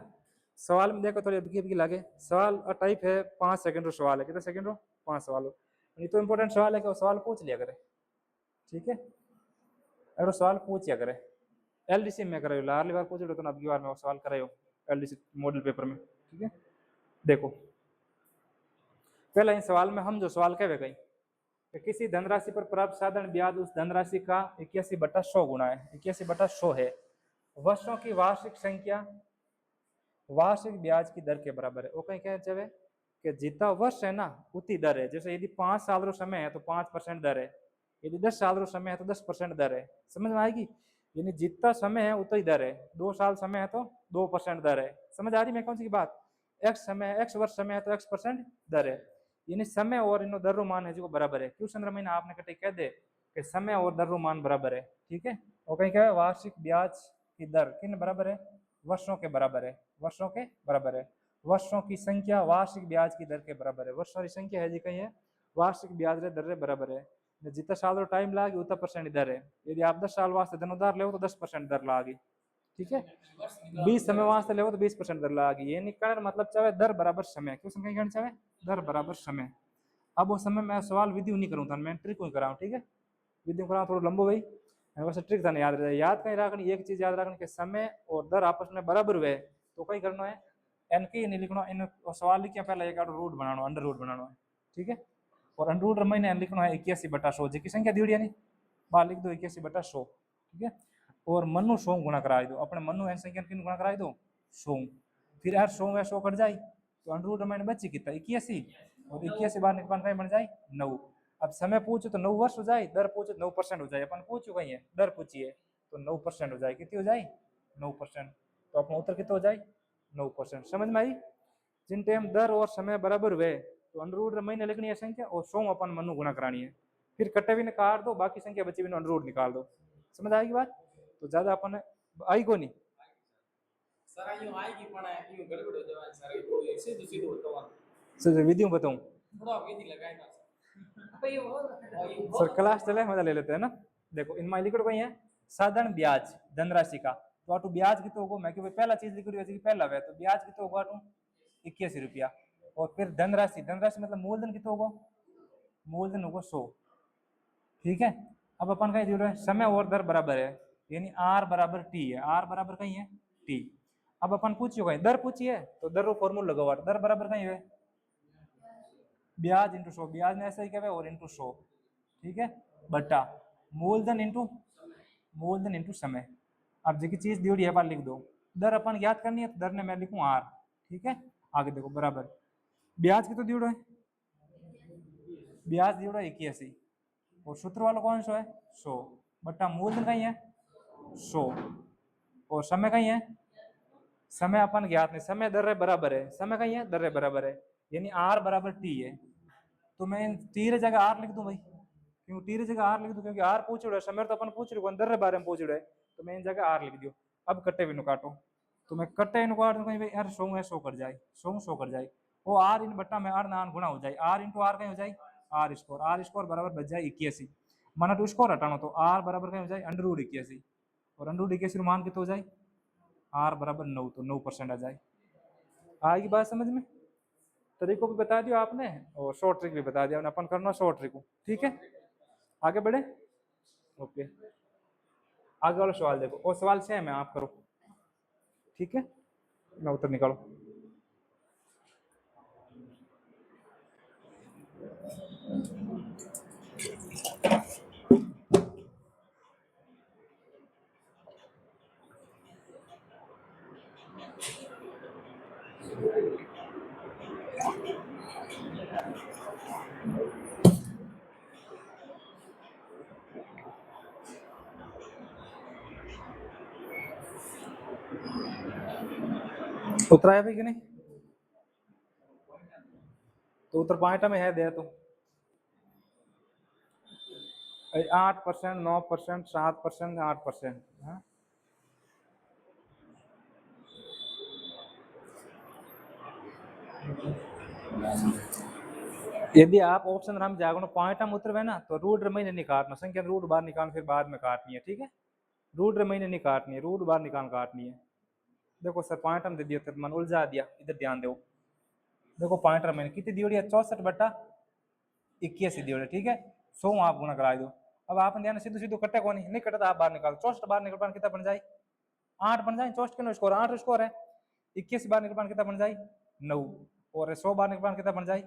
सवाल में देखो थोड़ी अबकी अबकी लागे, सवाल टाइप है 5 सेकंड रो सवाल है, कितने सेकंड रो 5 सवाल हो, ये तो इंपॉर्टेंट सवाल है कि वो सवाल पूछ लिया करे, ठीक है। अगर सवाल पूछ लिया करे एलडीसी में करे, लाली बार पूछ लो तो अबकी बार में वो सवाल करे हो एलडीसी मॉडल पेपर में, ठीक है। देखो पहला इन सवाल में हम जो सवाल कहे गई कि किसी धनराशि पर प्राप्त साधारण ब्याज उस धनराशि का 81/100 गुना है, 81/100 है, वर्षों की वार्षिक संख्या वार्षिक ब्याज की दर के बराबर है। वो कहीं कहना चाहे कि जितना वर्ष है ना उतनी दर है, जैसे यदि 5 साल रो समय है तो 5% दर है, यदि 10 साल रो समय है तो 10% दर है, समझ में आएगी? यानी जितना समय है उतना ही दर है, 2 साल समय है तो 2% दर है, समझ आ रही मैं कौन सी बात? एक्स समय एक्स वर्ष समय है तो x% दर है, यानी समय और इन दर मान है जो बराबर है। क्यों चंद्र महीना आपने कटे कह दे कि समय और दर मान बराबर है, ठीक है। और कहीं क्या है वार्षिक ब्याज की दर किन बराबर है? वर्षों के बराबर है, वर्षों के बराबर है। वर्षों की संख्या वार्षिक ब्याज की दर के बराबर है, वर्षों की संख्या है जी कहीं है वार्षिक ब्याज दर बराबर है, जितना साल टाइम लागे उतना परसेंट दर है। यदि आप 10 साल वास्ते धन उधार ले तो 10% दर लागी, ठीक है। 20 समय वास्ते ले तो 20% दर लागी, ये निकल मतलब चाहे दर बराबर समय, क्यों समय कहना चाहे दर बराबर समय। अब वो समय मैं सवाल विधि नहीं करूँ था, मैं ट्रिक कराऊँ, ठीक है। विधि कराऊँ थोड़ा लंबो भाई, वैसे ट्रिक था नहीं याद रहे, याद कहीं रखनी एक चीज याद रखनी कि समय और दर आपस में बराबर हुए तो कहीं करना है एन के नहीं लिखना, इन सवाल लिखिया पहले एक रूट बनाना अंडर रूट बनाना है, ठीक है। और अंडर रूट महीने लिखना है 81/100 जी की संख्या दी है बाहर लिख दो 81/100, ठीक है। और मनु 100 गुणा करा दो, अपने मनु एन संख्या किन गुणा करा दो 100, फिर यार 100 या 100 कट जाए तो अंडर रूट में बची कितना 81 और 81 बार निकाल कहीं बन जाए 9। अब समय पूछो तो 9 वर्ष हो जाए, दर पूछो 9% हो जाए, अपन पूछो कहीं है दर पूछिए तो 9% हो जाए, कितनी हो जाए 9%। तो अपना उत्तर कितना हो जाए 9%। समझ में आई। जिन टाइम दर और समय बराबर हुए तो अंडर रूट महीने लिखनी है संख्या और 100 अपन मनु गुणा करानी है, फिर कट्टे भी काट दो, बाकी संख्या बची भी अंडर रूट निकाल दो। समझ आएगी बात। तो ज्यादा अपन आई को नहीं सर यूं आएगी पण यूं गड़बड़ हो जाए सर, ऐसे तो सीधे होता हुआ सर विधि बताऊं थोड़ा विधि लगाएगा सर, क्लास चले मजा ले लेते हैं ना। देखो इनमें लिखो कोई है साधारण ब्याज धनराशि का, तो आटू ब्याज कितना होगा, मैं क्योंकि पहला चीज लिख रही पहला है तो ब्याज कितना होगा आटू 81 रुपया। और फिर धनराशि, धनराशि मतलब मूलधन कितना होगा, मूलधन होगा 100। ठीक है। अब अपन कहीं जुड़ रहे हैं समय और दर बराबर है, यानी आर बराबर टी है, आर बराबर कहीं है टी। अब अपन पूछियो कहीं दर पूछिए तो दर रो फॉर्मूला लगाओ, दर बराबर कहीं है ब्याज इंटू 100, ब्याज ने ऐसा ही क्या और इंटू 100। ठीक है, बटा मूलधन इंटू समय। अब जो चीज दी हुई है बार लिख दो, दर अपन याद करनी है तो दर ने मैं लिखूं आर। ठीक है, आगे देखो बराबर ब्याज की तो दी है, ब्याज दी है 81 और सूत्र वाला कौन सा है 100 बटा मूलधन कहीं है 100 और समय कहीं है, समय अपन ज्ञात नहीं, समय दर बराबर है, समय कहीं है दर बराबर है, यानी आर बराबर टी है। तो मैं टी रे जगह आर लिख दूं भाई, क्यों टी रे जगह आर लिख दूं क्योंकि आर पूछ रहा है, समय तो अपन पूछ रहे दर बारे में पूछ रहे है, तो मैं इन जगह आर लिख दियो। अब कट्टे भी काटो तो मैं कट्टे इन काट दूं कहीं यार 100 है 100 कर जाए, 100 कर जाए वो आर इन बट्टा में आर नान गुणा हो जाए, आर इंटू आर कहीं हो जाए आर स्कोर बराबर बच जाए 81 माना टू स्कोर हटाना तो आर बराबर कहीं हो जाए अंडर रूट 81 और अंडर रूट 81 मान कितना हो जाए आर बराबर 9, तो 9% आ जाए। आएगी बात समझ में। तरीकों भी बता दिया आपने और शॉर्ट ट्रिक भी बता दिया, अपन करना शॉर्ट ट्रिक। ठीक है, आगे बढ़े। ओके, आगे वाला सवाल देखो, और सवाल सेम है, आप करो। ठीक है, मैं उत्तर निकालो। उत्तर आया भाई कि नहीं, तो उत्तर पॉइंट में है दे तो 8%, 9%, 7%, 8%। यदि आप ऑप्शन हम जागो पॉइंट हम उतरवे ना तो रूट महीने नहीं काटना, संख्या रूट बाहर निकाल फिर बाद में काटनी है। ठीक है, रूट महीने नहीं काटनी है, रूट बाहर निकाल काटनी है। देखो सर पॉइंट हम दे दिया तो मन उलझा दिया, इधर ध्यान दो। देखो पॉइंट मैंने कितनी दी हुई है 64 बटा 81 दी हुई है। ठीक है, 100 आप गुणा करा दो। अब आप ध्यान सीधे सीधे कटे को नहीं कटे तो आप बाहर निकालो, 64 बाहर निकल कितना बन जाए 8 बन जाए, 64 के स्कोर 8 स्कोर है, 21 बार निकल कितना बन जाए 9 और 100 बार निकल कितना बन जाए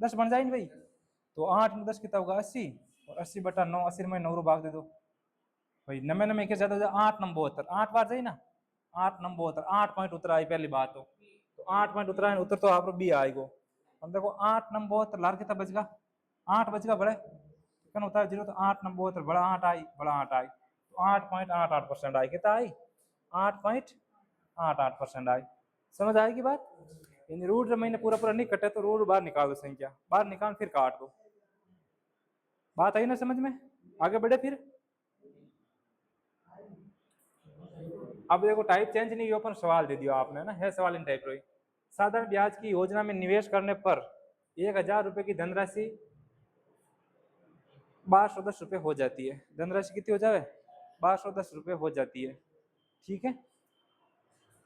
10 बन जाए भाई। तो 8 में 10 कितना होगा 80 और 80 बटा 9, 80 में 9 भाग दे दो भाई, नमे नमे के ज्यादा 8 नंबर 72, 8 बार जाए ना 8 नंबर 72, 8 पॉइंट उतर आई पहली बात तो 8 पॉइंट उतरा है, उत्तर तो आप बी आएगो। अब देखो 8 नंबर 72 लार कितना बचगा 8 बचगा बड़े कन होता है 0 तो 8 नंबर 72 बड़ा 8 आई, बड़ा 8 आई तो 8.88% आई, कितना आई 8.88% आई। समझ आएगी बात। इन रूट महीने पूरा पूरा नहीं कटे तो रूट बाहर निकाल दो, संख्या बाहर निकाल फिर काट दो। बात आई ना समझ में, आगे बढ़े फिर। अब देखो टाइप चेंज नहीं हुआ, पर सवाल दे दिया आपने ना, है सवाल इन टाइप रही। साधारण ब्याज की योजना में निवेश करने पर 1000 रुपए की धनराशि 1210 रुपये हो जाती है। धनराशि कितनी हो जाए 1210 रुपये हो जाती है। ठीक है,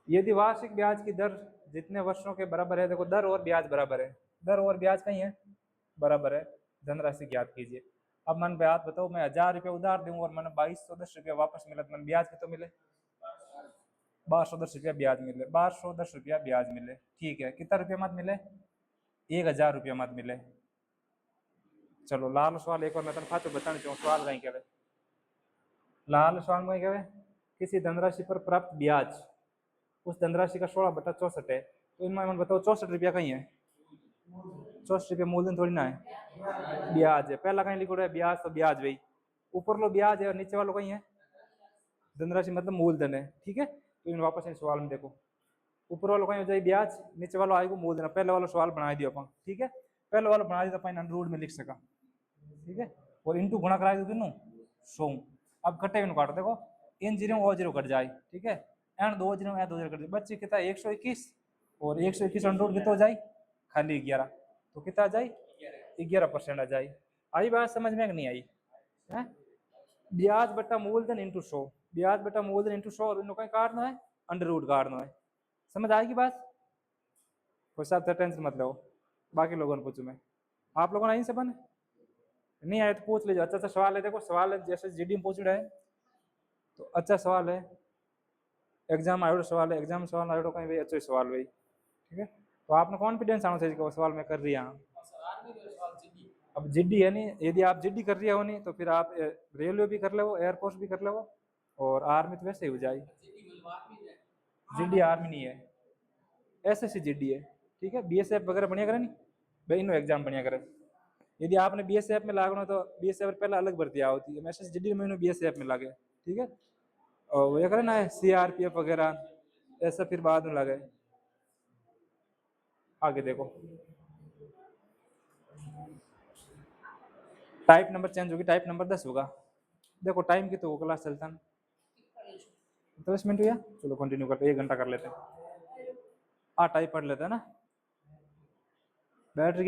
यदि वार्षिक ब्याज की दर जितने वर्षों के बराबर है, देखो दर और ब्याज बराबर है, दर और ब्याज कहीं है बराबर है, धनराशि ज्ञात कीजिए। अब मन ब्याज बताओ, मैं 1000 रुपये उधार दूं और मैंने 2210 रुपये वापस मिले तो मन ब्याज कितना मिले 1210 रुपया ब्याज मिले, 1210 रुपया ब्याज मिले। ठीक है, कितना रुपया मत मिले 1000 रुपया मत मिले। चलो लाल सवाल एक और मैं खाते बताना चाहूँ, सवाल कहीं कहे लाल सवाल में कहे किसी धनराशि पर प्राप्त ब्याज उस धनराशि का 16/64 है, तो इनमें मैंने बताओ 64 रुपया कहीं है, 64 रुपया मूलधन थोड़ी ना है, ब्याज है। पहला कहीं लिखो है ब्याज, तो ब्याज भाई ऊपर लो ब्याज है और नीचे वालों कहीं है धनराशि, मतलब मूलधन है। ठीक है, तो इन वापस इन सवाल में देखो, ऊपर वालों कहीं हो जाए ब्याज, नीचे वालों आएगा मूलधन। पहले वाला सवाल बना दिया अपन, ठीक है, पहले वाला बना दिया अपन अंडर रूट में लिख सका, ठीक है, और इनटू गुणा करा दो किनू 100। अब कटे इन काटो, देखो इन जीरो और जीरो कट जाए, ठीक है, and 2 zero A 2 zero cut जाए, बच्चे कितना 121, और 121 अंडर रूट कितना हो जाए खाली 11, तो कितना आ जाए 11% आ जाए। आई बात समझ में कि नहीं आई है? ब्याज बटा मूलधन इंटू 100, ब्याज बटा मूलधन इंटू 100, और इन कहीं काटना है अंडर रूट काटना है। समझ आएगी बात? कोई साहब टेंशन मत लो, बाकी लोगों ने पूछू मैं, आप लोगों ने आई सब नहीं आए तो पूछ लीजिए। अच्छा अच्छा सवाल है, देखो सवाल है जैसे जीडी में पूछ रहा है, तो अच्छा सवाल है, एग्जाम आयो सवाल है, एग्जाम सवाल आयो कहीं भाई अच्छा सवाल भाई, ठीक है, तो आपने कॉन्फिडेंस आना चाहिए कि वो सवाल मैं कर रही हूँ। सर आर्मी के सवाल सीधी अब जिड्डी है नहीं, यदि आप जिड्डी कर रही हो नहीं तो फिर आप रेलवे भी कर ले, एयरफोर्स भी कर ले, और आर्मी तो वैसे ही हो जाए। सीधी मिलवा भी है जिड्डी आर्मी नहीं है, एसएससी जिड्डी है, ठीक है, बीएसएफ वगैरह बढ़िया करे नहीं भाई, इन्हों एग्जाम बढ़िया करे। यदि आपने बीएसएफ में लागना तो बीएसएफ पहले अलग भर्ती होती है, एसएससी जिड्डी में बीएसएफ में लागे, ठीक है, और वो ये करे ना सीआरपीएफ वगैरह ऐसा फिर बाद में लगे। आगे देखो टाइप नंबर चेंज होगी, टाइप नंबर 10 होगा। देखो टाइम की तो क्लास चलता है 10 मिनट हुआ, चलो कंटिन्यू करते, 1 घंटा कर लेते हैं। टाइप पढ़ लेते हैं ना, बैटरी